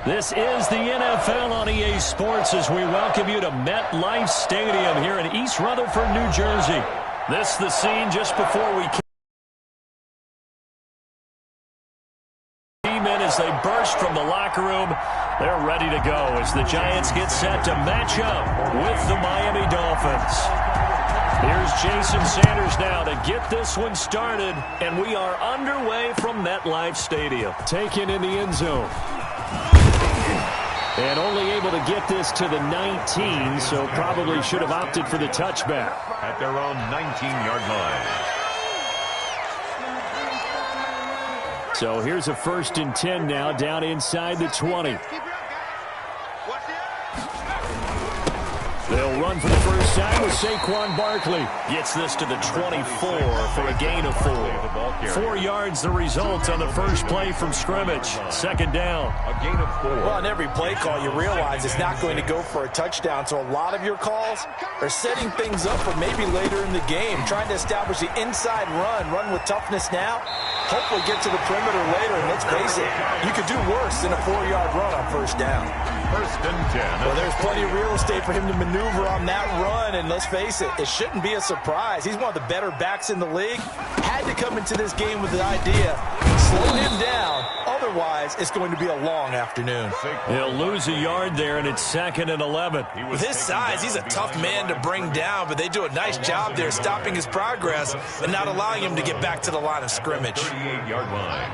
This is the NFL on EA Sports as we welcome you to MetLife Stadium here in East Rutherford, New Jersey. This is the scene just before we came in as they burst from the locker room. They're ready to go as the Giants get set to match up with the Miami Dolphins. Here's Jason Sanders now to get this one started, and we are underway from MetLife Stadium. Taken in the end zone. And only able to get this to the 19, so probably should have opted for the touchback. At their own 19-yard line. So here's a 1st and 10 now, down inside the 20. They'll run for the first time with Saquon Barkley. Gets this to the 24 for a gain of 4. 4 yards the result on the first play from scrimmage. 2nd down. A gain of 4. Well, on every play call, you realize it's not going to go for a touchdown. So a lot of your calls are setting things up for maybe later in the game, trying to establish the inside run with toughness now. Hopefully get to the perimeter later, and let's face it, you could do worse than a 4-yard run on 1st down. 1st and 10. Well, there's plenty of real estate for him to maneuver on that run, and let's face it, it shouldn't be a surprise. He's one of the better backs in the league. Had to come into this game with the idea, slow him down. Otherwise, it's going to be a long afternoon. He'll lose a yard there, and it's 2nd and 11. With his size, he's a tough man to bring down, but they do a nice job there stopping his progress and not allowing him to get back to the line of scrimmage. 38-yard line.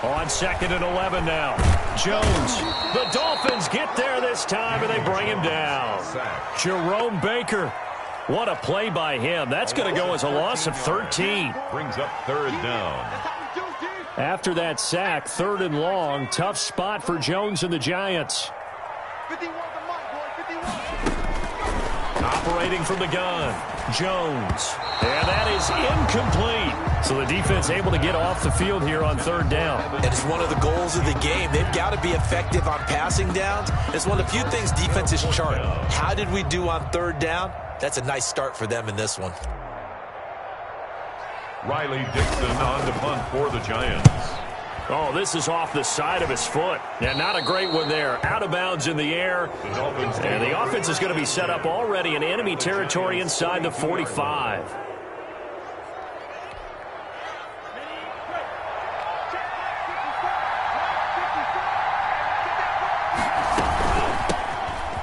On 2nd and 11 now. Jones. The Dolphins get there this time, and they bring him down. Jerome Baker. What a play by him. That's going to go as a loss of 13. Brings up 3rd down. After that sack, 3rd and long. Tough spot for Jones and the Giants. Operating from the gun. Jones. And that is incomplete. So the defense able to get off the field here on 3rd down. And it's one of the goals of the game. They've got to be effective on passing downs. It's one of the few things defenses chart. How did we do on 3rd down? That's a nice start for them in this one. Riley Dixon on to punt for the Giants. Oh, this is off the side of his foot. Yeah, not a great one there. Out of bounds in the air. And the offense is going to be set up already in enemy territory inside the 45.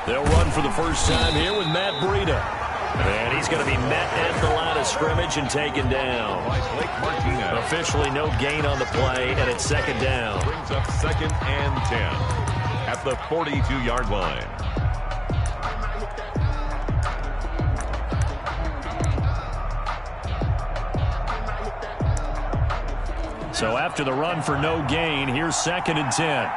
They'll run for the first time here with Matt Breida. And he's going to be met at the line of scrimmage and taken down. Officially no gain on the play, and it's 2nd down. Brings up 2nd and 10 at the 42-yard line. So after the run for no gain, here's 2nd and 10.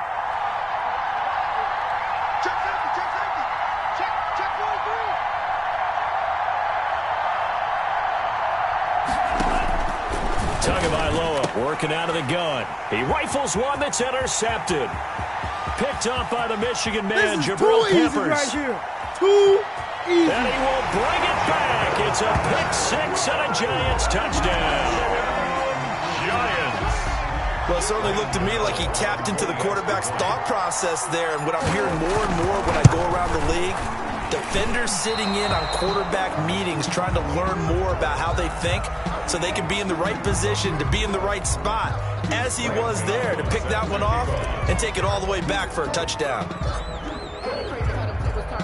Working out of the gun. He rifles one that's intercepted. Picked up by the Michigan man, Jabril Peppers. Right here. Too easy. And he will bring it back. It's a pick 6 and a Giants touchdown. Giants. Well, it certainly looked to me like he tapped into the quarterback's thought process there. And what I'm hearing more and more when I go around the league, defenders sitting in on quarterback meetings trying to learn more about how they think so they can be in the right position to be in the right spot, as he was there to pick that one off and take it all the way back for a touchdown.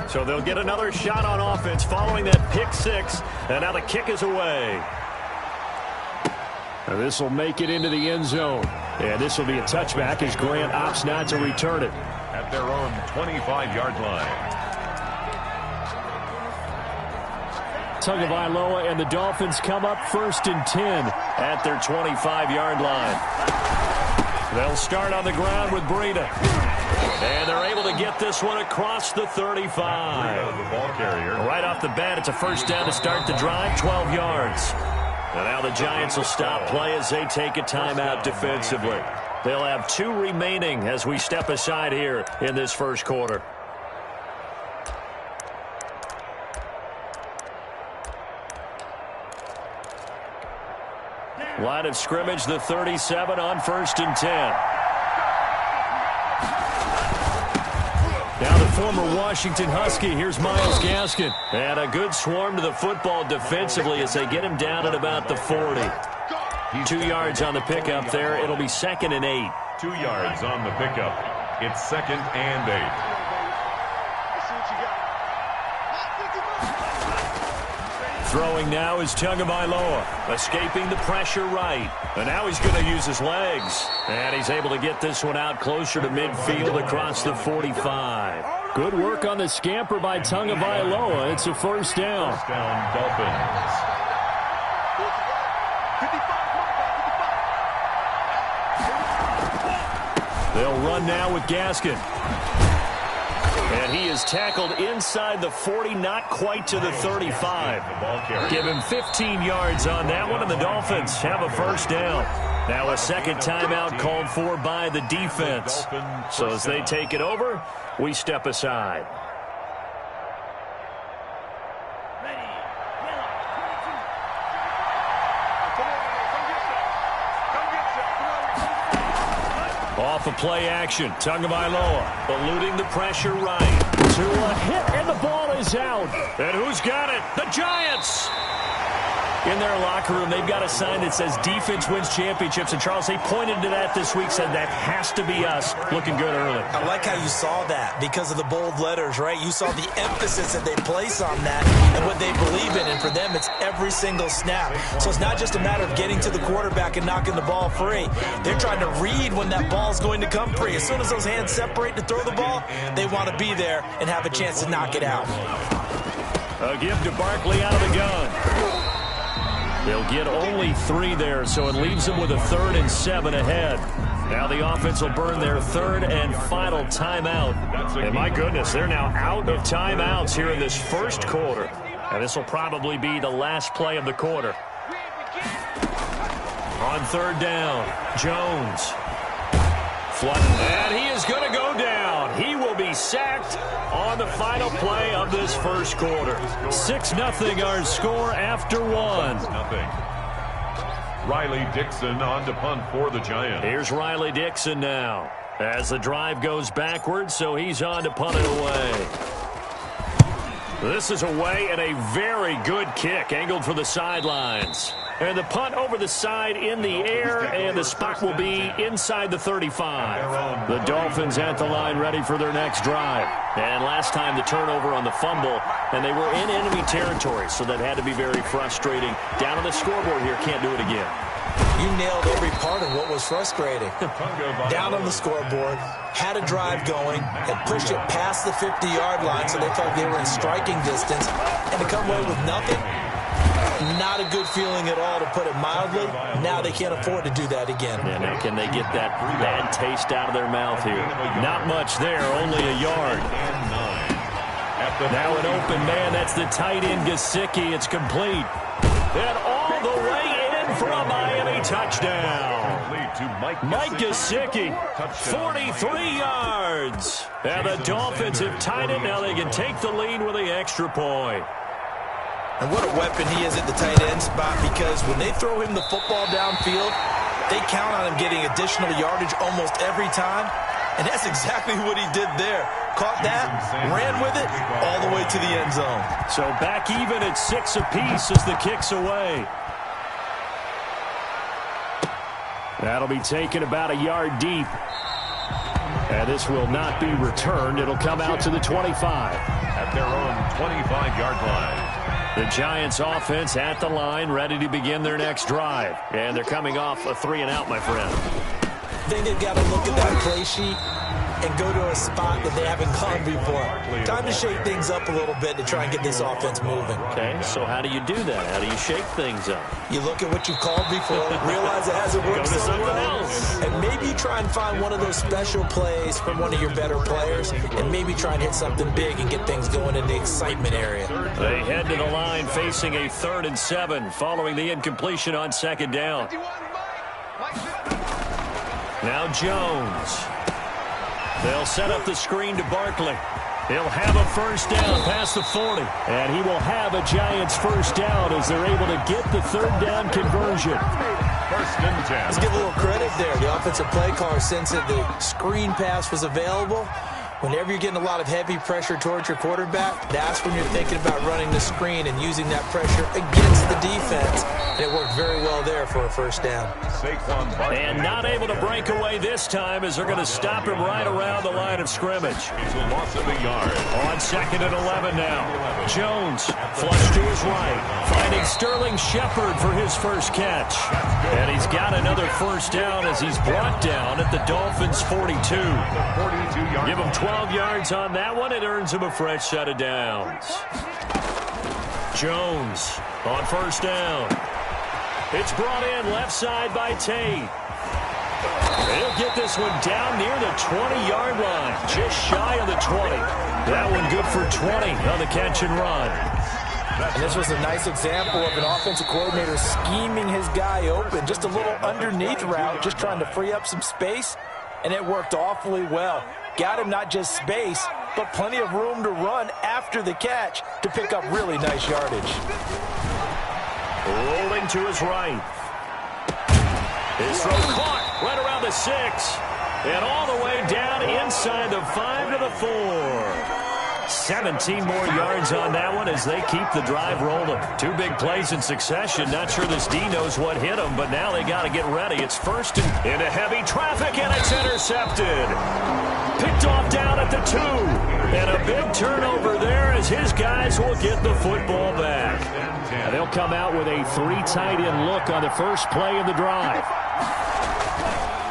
So they'll get another shot on offense following that pick 6, and now the kick is away. This will make it into the end zone, and this will be a touchback as Grant opts not to return it. At their own 25-yard line. Tagovailoa and the Dolphins come up 1st and 10 at their 25-yard line. They'll start on the ground with Breida. And they're able to get this one across the 35. The ball carrier. Right off the bat, it's a 1st down to start the drive, 12 yards. And now the Giants will stop play as they take a timeout defensively. They'll have 2 remaining as we step aside here in this 1st quarter. Line of scrimmage, the 37 on 1st and 10. former Washington Husky. Here's Myles Gaskin. And a good swarm to the football defensively as they get him down at about the 40. 2 yards on the pickup there. It'll be 2nd and 8. 2 yards on the pickup. It's 2nd and 8. Throwing now is Tagovailoa, escaping the pressure right. And now he's going to use his legs. And he's able to get this one out closer to midfield across the 45. Good work on the scamper by Tagovailoa. It's a first down. First down, Dolphins. They'll run now with Gaskin. And he is tackled inside the 40, not quite to the 35. Give him 15 yards on that one, and the Dolphins have a first down. Now a second timeout called for by the defense. So as they take it over, we step aside. Off of play action, Tagovailoa eluding the pressure right. To a hit, and the ball is out. And who's got it? The Giants! In their locker room, they've got a sign that says defense wins championships. And, Charles, they pointed to that this week, said that has to be us. Looking good early. I like how you saw that because of the bold letters, right? You saw the emphasis that they place on that and what they believe in. And for them, it's every single snap. So it's not just a matter of getting to the quarterback and knocking the ball free. They're trying to read when that ball's going to come free. As soon as those hands separate to throw the ball, they want to be there and have a chance to knock it out. A give to Barkley out of the gun. They'll get only 3 there, so it leaves them with a 3rd and 7 ahead. Now the offense will burn their 3rd and final timeout. And my goodness, they're now out of timeouts here in this first quarter. And this will probably be the last play of the quarter. On 3rd down, Jones. And he is going to go down. He will be sacked on the final play of this first quarter. 6-0 our score after 1. 6-0. Riley Dixon on to punt for the Giants. Here's Riley Dixon now as the drive goes backwards, so he's on to punt it away. This is away and a very good kick angled for the sidelines. And the punt over the side in the air, and the spot will be inside the 35. The Dolphins at the line ready for their next drive. And last time the turnover on the fumble, and they were in enemy territory, so that had to be very frustrating. Down on the scoreboard here, can't do it again. You nailed every part of what was frustrating. Down on the scoreboard, had a drive going, had pushed it past the 50-yard line, so they felt they were in striking distance, and to come away with nothing, not a good feeling at all, to put it mildly. Now they can't afford to do that again. And can they get that bad taste out of their mouth here? Not much there, only a yard. Now an open man, that's the tight end Gesicki. It's complete. And all the way in for a Miami touchdown. Mike Gesicki, 43 yards. And the Dolphins have tied it. Now they can take the lead with the extra point. And what a weapon he is at the tight end spot, because when they throw him the football downfield, they count on him getting additional yardage almost every time. And that's exactly what he did there. Caught that, ran with it, all the way to the end zone. So back even at 6 apiece as the kick's away. That'll be taken about a yard deep. And this will not be returned. It'll come out to the 25. At their own 25-yard line. The Giants offense at the line, ready to begin their next drive. And they're coming off a 3-and-out, my friend. I think they've got to look at that play sheet and go to a spot that they haven't gone before. Time to shake things up a little bit to try and get this offense moving. Okay, so how do you do that? How do you shake things up? You look at what you called before, realize it hasn't worked so well, and maybe try and find one of those special plays from one of your better players, and maybe try and hit something big and get things going in the excitement area. They head to the line facing a 3rd and 7 following the incompletion on 2nd down. Now Jones. They'll set up the screen to Barkley. He'll have a first down past the 40. And he will have a Giants first down as they're able to get the 3rd down conversion. First and 10. Let's give a little credit there. The offensive play caller, since the screen pass was available, Whenever you're getting a lot of heavy pressure towards your quarterback, that's when you're thinking about running the screen and using that pressure against the defense. And it worked very well there for a first down. And not able to break away this time as they're going to stop him right around the line of scrimmage. It's a loss of a yard. On 2nd and 11 now. Jones flush to his right, finding Sterling Shepard for his first catch. And he's got another first down as he's brought down at the Dolphins' 42. Give him 12 yards on that one. It earns him a fresh set of downs. Jones on first down. It's brought in left side by Tate. He'll get this one down near the 20-yard line, just shy of the 20. That one good for 20 on the catch and run. And this was a nice example of an offensive coordinator scheming his guy open. Just a little underneath route, just trying to free up some space, and it worked awfully well. Got him not just space, but plenty of room to run after the catch to pick up really nice yardage. Rolling to his right. His throw caught right around the 6. And all the way down inside the 5 to the 4. 17 more yards on that one as they keep the drive rolling. 2 big plays in succession. Not sure this D knows what hit them, but now they got to get ready. It's first and into heavy traffic, and it's intercepted. Picked off down at the 2. And a big turnover there as his guys will get the football back. And they'll come out with a 3 tight end look on the first play of the drive.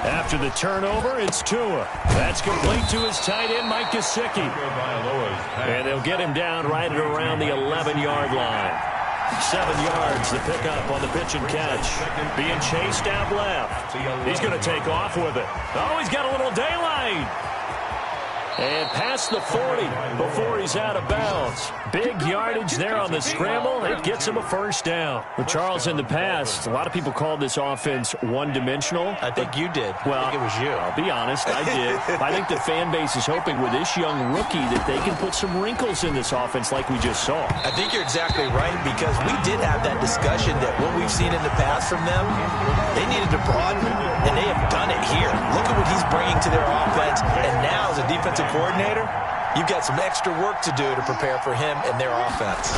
After the turnover, it's Tua. That's complete to his tight end, Mike Gesicki. And they'll get him down right at around the 11-yard line. 7 yards to pick up on the pitch and catch. Being chased out left. He's going to take off with it. Oh, he's got a little daylight. And past the 40 before he's out of bounds. Big yardage there on the scramble. It gets him a first down. Well, Charles, in the past, a lot of people called this offense one-dimensional. I think you did. Well, I think it was you. I'll be honest, I did. I think the fan base is hoping with this young rookie that they can put some wrinkles in this offense like we just saw. I think you're exactly right, because we did have that discussion that what we've seen in the past from them, they needed to broaden, and they have done it here. Look at what he's bringing to their offense, and now as a defensive coordinator, you've got some extra work to do to prepare for him and their offense.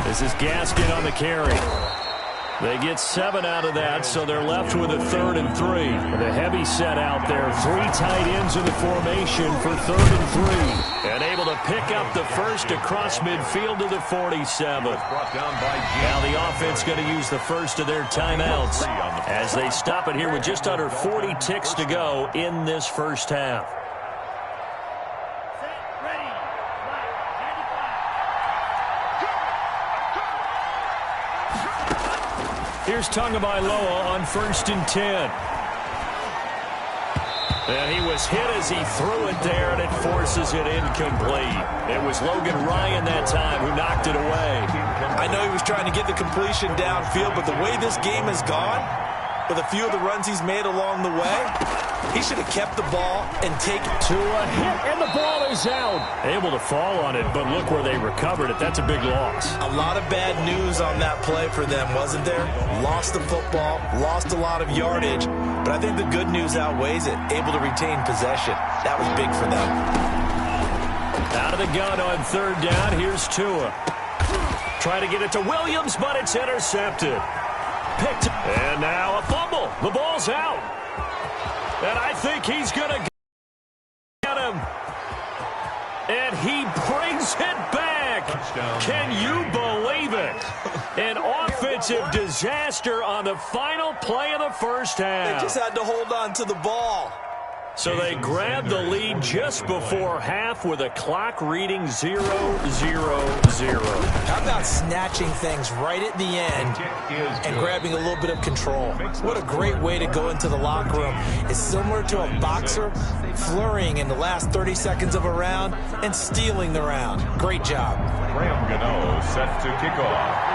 This is Gaskin on the carry. They get 7 out of that, so they're left with a 3rd and 3. The heavy set out there. 3 tight ends in the formation for 3rd and 3. And able to pick up the first across midfield to the 47. Now the offense going to use the first of their timeouts as they stop it here with just under 40 ticks to go in this first half. Here's Tagovailoa on 1st and 10. And he was hit as he threw it there, and it forces it incomplete. It was Logan Ryan that time who knocked it away. I know he was trying to get the completion downfield, but the way this game has gone, with a few of the runs he's made along the way, he should have kept the ball and taken to a hit, and the ball is out. Able to fall on it, but look where they recovered it. That's a big loss. A lot of bad news on that play for them, wasn't there? Lost the football, lost a lot of yardage, but I think the good news outweighs it. Able to retain possession. That was big for them. Out of the gun on 3rd down. Here's Tua. Try to get it to Williams, but it's intercepted. Picked. And now a fumble. The ball's out. And I think he's going to get him. And he brings it back. Can you believe it? An offensive disaster on the final play of the first half. They just had to hold on to the ball. So they grabbed the lead just before half with a clock reading 0-0-0. How about snatching things right at the end and grabbing a little bit of control? What a great way to go into the locker room. It's similar to a boxer flurrying in the last 30 seconds of a round and stealing the round. Great job. Graham Gano set to kick off.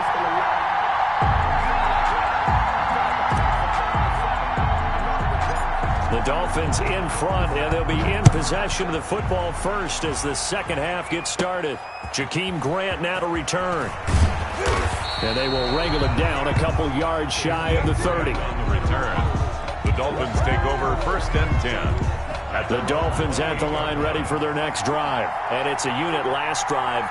The Dolphins in front, and they'll be in possession of the football first as the second half gets started. Jakeem Grant now to return. And they will wrangle him down a couple yards shy of the 30. On the return, the Dolphins take over 1st and 10. The Dolphins at the line ready for their next drive. And it's a unit last drive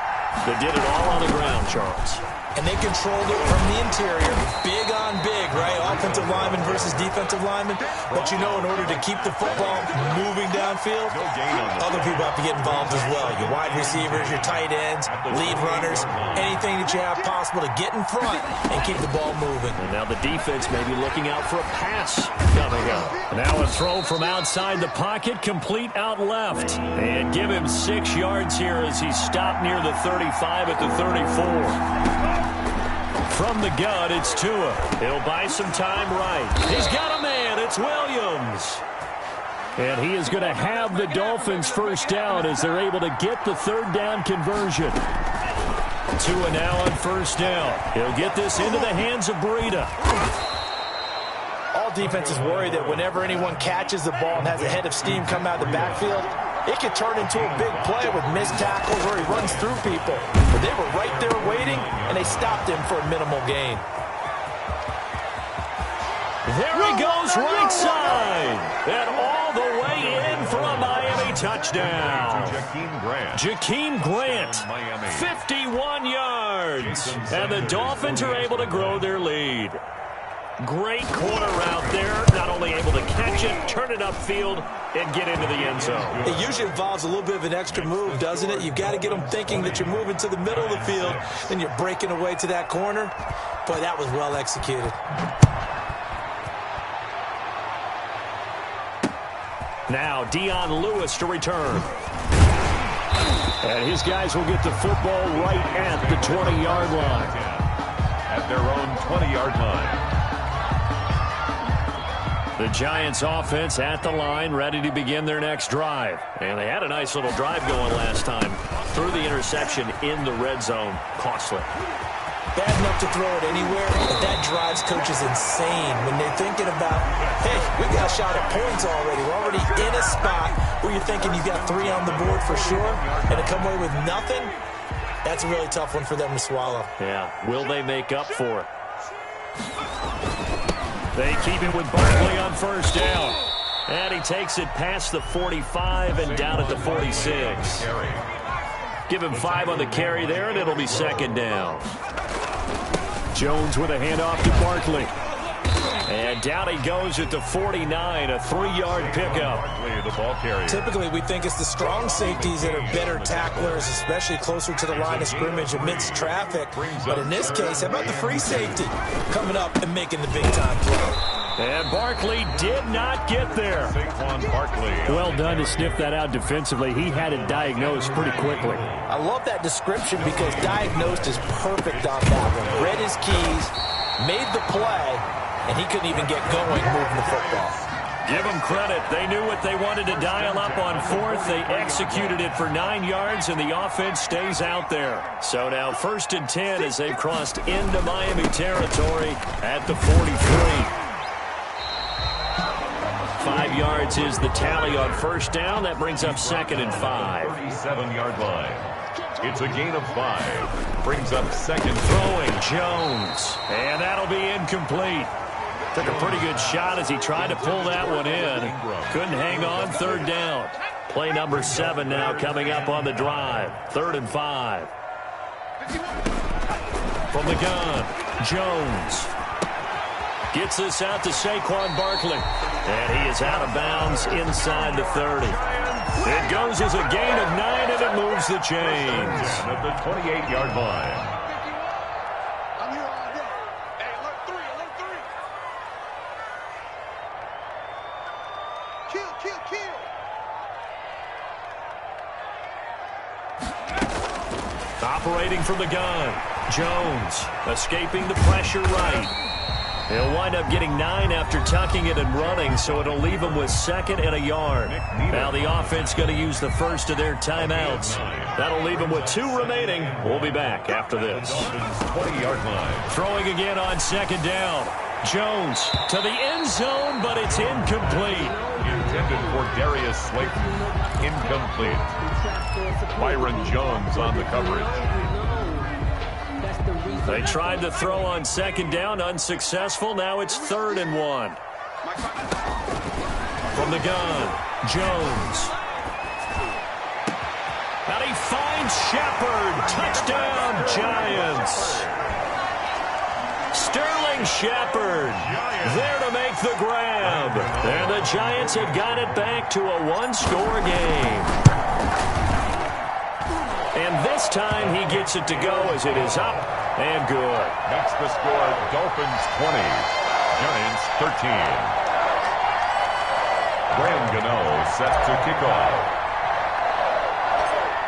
that did it all on the ground, Charles. And they controlled it from the interior. Big on big, right? Offensive lineman versus defensive lineman. But you know, in order to keep the football moving downfield, other people have to get involved as well. Your wide receivers, your tight ends, lead runners, anything that you have possible to get in front and keep the ball moving. And now the defense may be looking out for a pass coming up. Now a throw from outside the pocket, complete out left. And give him 6 yards here as he stopped near the 35 at the 34. From the gun, it's Tua. He'll buy some time right. He's got a man. It's Williams. And he is going to have the Dolphins first down as they're able to get the third down conversion. Tua now on first down. He'll get this into the hands of Breida. All defenses worry that whenever anyone catches the ball and has a head of steam come out of the backfield, it could turn into a big play with missed tackles where he runs through people. But they were right there waiting, and they stopped him for a minimal gain. There he goes right side. And all the way in for a Miami touchdown. Jakeem Grant, 51 yards. And the Dolphins are able to grow their lead. Great corner out there, not only able to catch it, turn it upfield, and get into the end zone. It usually involves a little bit of an extra move, doesn't it? You've got to get them thinking that you're moving to the middle of the field, and you're breaking away to that corner. Boy, that was well executed. Now, Dion Lewis to return. And his guys will get the football right at the 20-yard line. At their own 20-yard line. The Giants offense at the line, ready to begin their next drive. And they had a nice little drive going last time. Threw the interception in the red zone. Costly. Bad enough to throw it anywhere, but that drives coaches insane when they're thinking about, hey, we got a shot at points already. We're already in a spot where you're thinking you got 3 on the board for sure, and to come away with nothing, that's a really tough one for them to swallow. Yeah, will they make up for it? They keep it with Barkley on first down. And he takes it past the 45 and down at the 46. Give him 5 on the carry there, and it'll be second down. Jones with a handoff to Barkley. And down he goes at the 49, a 3-yard pickup. The ball carrier. Typically, we think it's the strong safeties that are better tacklers, especially closer to the line of scrimmage amidst traffic. But in this case, how about the free safety coming up and making the big-time play? And Barkley did not get there. Well done to sniff that out defensively. He had it diagnosed pretty quickly. I love that description because diagnosed is perfect on that one. Read his keys, made the play, and he couldn't even get going moving the football. Give them credit. They knew what they wanted to dial up on fourth. They executed it for 9 yards, and the offense stays out there. So now 1st and 10 as they've crossed into Miami territory at the 43. 5 yards is the tally on first down. That brings up 2nd and 5. 37-yard line. It's a gain of 5. Brings up second. Throwing Jones. And that'll be incomplete. Took a pretty good shot as he tried to pull that one in. Couldn't hang on. 3rd down. Play number 7 now coming up on the drive. 3rd and 5. From the gun, Jones. Gets this out to Saquon Barkley. And he is out of bounds inside the 30. It goes as a gain of 9, and it moves the chains. At the 28-yard line. I'm here all day. Hey, alert 3, alert 3. Kill, kill, kill. Operating from the gun, Jones escaping the pressure right. He'll wind up getting 9 after tucking it and running, so it'll leave him with 2nd and a yard. Now the offense going to use the first of their timeouts. That'll leave him with 2 remaining. We'll be back after this. 20-yard line. Throwing again on 2nd down. Jones to the end zone, but it's incomplete. Intended for Darius Slayton. Incomplete. Byron Jones on the coverage. They tried to throw on 2nd down, unsuccessful. Now it's 3rd and 1. From the gun, Jones. And he finds Shepard. Touchdown, Giants. Sterling Shepard there to make the grab. And the Giants have got it back to a one-score game. And this time he gets it to go as it is up and good. Makes the score Dolphins 20, Giants 13. Graham Gano set to kick off.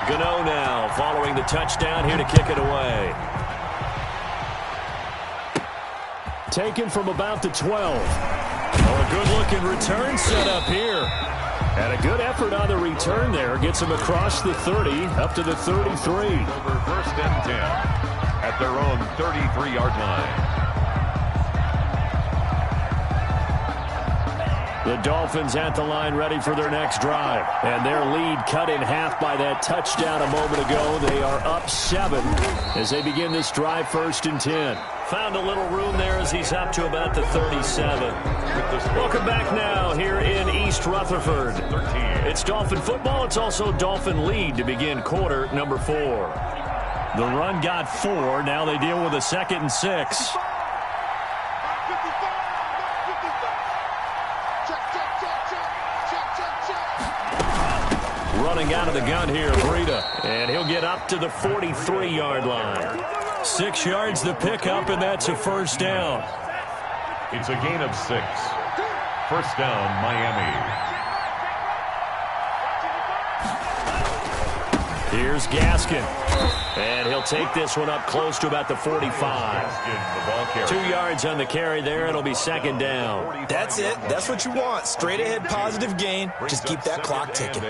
Gano now following the touchdown here to kick it away. Taken from about the 12. Oh, a good-looking return set up here. And a good effort on the return there. Gets him across the 30, up to the 33. Over first and 10 at their own 33-yard line. The Dolphins at the line ready for their next drive. And their lead cut in half by that touchdown a moment ago. They are up 7 as they begin this drive 1st and 10. Found a little room there as he's up to about the 37. Welcome back now here in East Rutherford. It's Dolphin football. It's also Dolphin lead to begin quarter number 4. The run got 4. Now they deal with a 2nd and 6. Running out of the gun here, Breida. And he'll get up to the 43-yard line. 6 yards the pickup, and that's a first down. It's a gain of 6. First down, Miami. Here's Gaskin. And he'll take this one up close to about the 45. 2 yards on the carry there. It'll be 2nd down. That's it. That's what you want. Straight ahead positive gain. Just keep that clock ticking.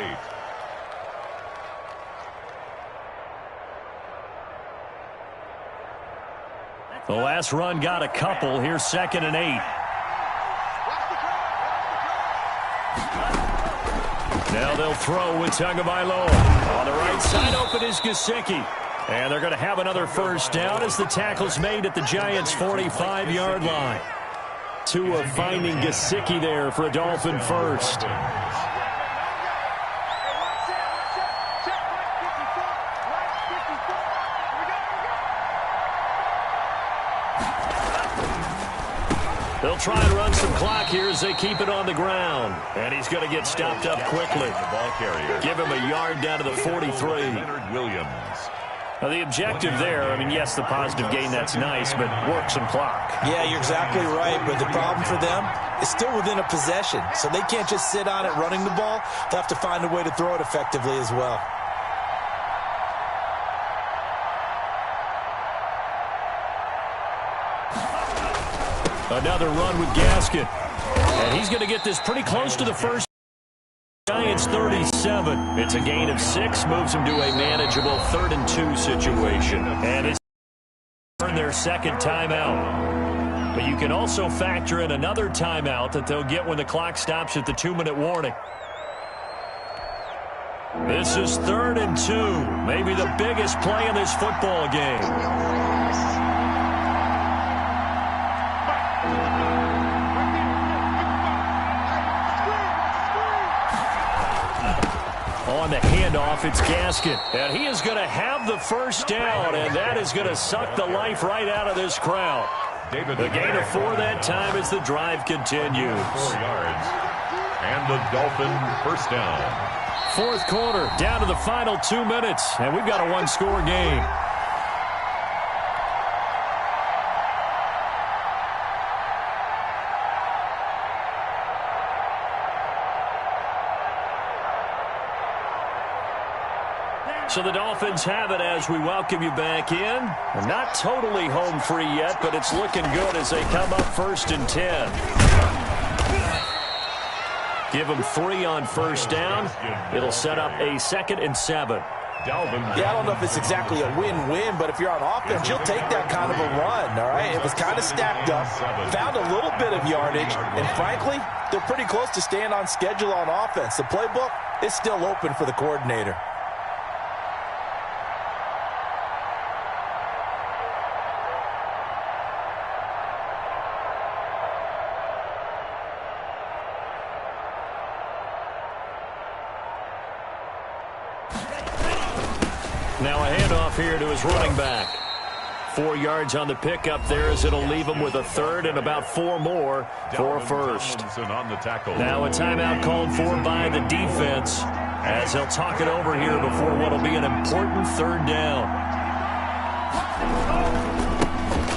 The last run got a couple. Here's 2nd and 8. Now they'll throw with Tagovailoa. On the right side open is Gesicki. And they're going to have another first down as the tackle's made at the Giants' 45-yard line. Tua finding Gesicki there for a Dolphin first. They'll try and run some clock here as they keep it on the ground. And he's going to get stopped up quickly. The ball carrier. Give him a yard down to the 43. Leonard Williams. Now the objective there, I mean, yes, the positive gain, that's nice, but work some clock. Yeah, you're exactly right, but the problem for them is still within a possession. So they can't just sit on it running the ball. They'll have to find a way to throw it effectively as well. Another run with Gaskin. And he's going to get this pretty close to the first. Giants 37. It's a gain of 6. Moves them to a manageable 3rd and 2 situation. And it's their 2nd timeout. But you can also factor in another timeout that they'll get when the clock stops at the 2-minute warning. This is 3rd and 2. Maybe the biggest play in this football game. On the handoff, it's Gaskin. And he is going to have the first down, and that is going to suck the life right out of this crowd. The gain of 4 that time as the drive continues. 4 yards. And the Dolphin first down. 4th quarter, down to the final 2 minutes, and we've got a one-score game. So the Dolphins have it as we welcome you back in. We're not totally home free yet, but it's looking good as they come up 1st and 10. Give them 3 on first down. It'll set up a 2nd and 7. Yeah, I don't know if it's exactly a win-win, but if you're on offense, you'll take that kind of a run, all right? It was kind of stacked up, found a little bit of yardage, and frankly, they're pretty close to staying on schedule on offense. The playbook is still open for the coordinator. Now a handoff here to his running back. 4 yards on the pickup there as it'll leave him with a third and about 4 more for a first. Now a timeout called for by the defense as they'll talk it over here before what will be an important third down.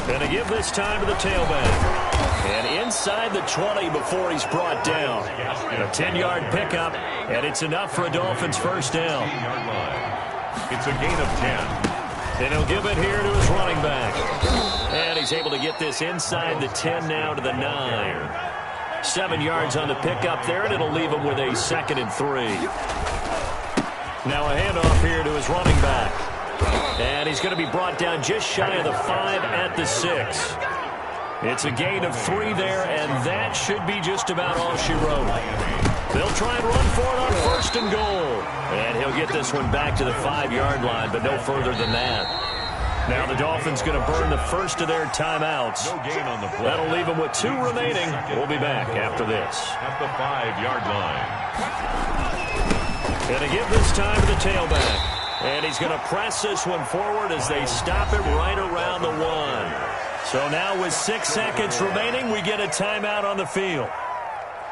Going to give this time to the tailback. And inside the 20 before he's brought down. A 10-yard pickup, and it's enough for a Dolphins first down. It's a gain of 10. And he'll give it here to his running back. And he's able to get this inside the 10 now to the 9. 7 yards on the pickup there, and it'll leave him with a 2nd and 3. Now a handoff here to his running back. And he's going to be brought down just shy of the 5 at the 6. It's a gain of 3 there, and that should be just about all she wrote. They'll try and run for it on 1st and goal. And he'll get this one back to the 5-yard line, but no further than that. Now the Dolphins going to burn the first of their timeouts. No gain on the play. That'll leave them with 2 remaining. We'll be back after this. At the 5-yard line. Going to give this time to the tailback. And he's going to press this one forward as they stop it right around the 1. So now with 6 seconds remaining, we get a timeout on the field.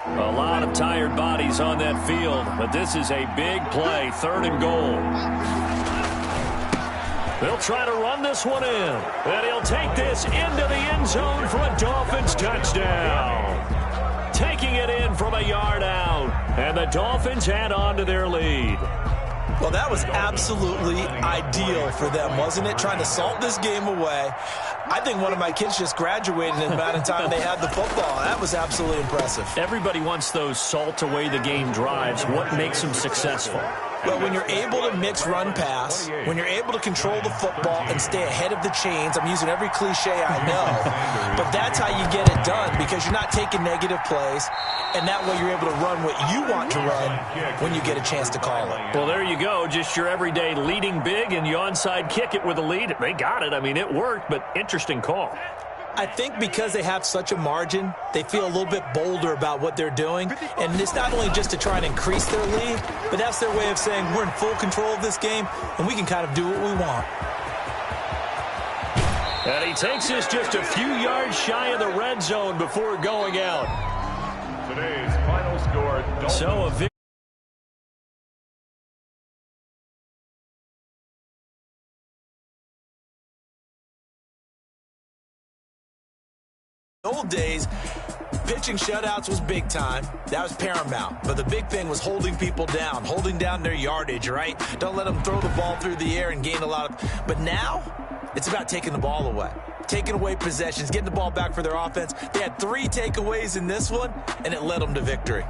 A lot of tired bodies on that field, but this is a big play, 3rd and goal. They'll try to run this one in, and he'll take this into the end zone for a Dolphins touchdown. Taking it in from a yard out, and the Dolphins add on to their lead. Well, that was absolutely ideal for them, wasn't it? Trying to salt this game away. I think one of my kids just graduated in the amount of time they had the football. That was absolutely impressive. Everybody wants those salt-away-the-game drives. What makes them successful? Well, when you're able to mix run-pass, when you're able to control the football and stay ahead of the chains, I'm using every cliche I know, but that's how you get it done because you're not taking negative plays, and that way you're able to run what you want to run when you get a chance to call it. Well, there you go. Just your everyday leading big, and you onside kick it with a lead. They got it. I mean, it worked, but interesting call. I think because they have such a margin, they feel a little bit bolder about what they're doing. And it's not only just to try and increase their lead, but that's their way of saying we're in full control of this game, and we can kind of do what we want. And he takes this just a few yards shy of the red zone before going out. Today's final score. So a victory. Old days, pitching shutouts was big time. That was paramount. But the big thing was holding people down, holding down their yardage, right? Don't let them throw the ball through the air and gain a lot of... But now, it's about taking the ball away. Taking away possessions, getting the ball back for their offense. They had 3 takeaways in this one, and it led them to victory.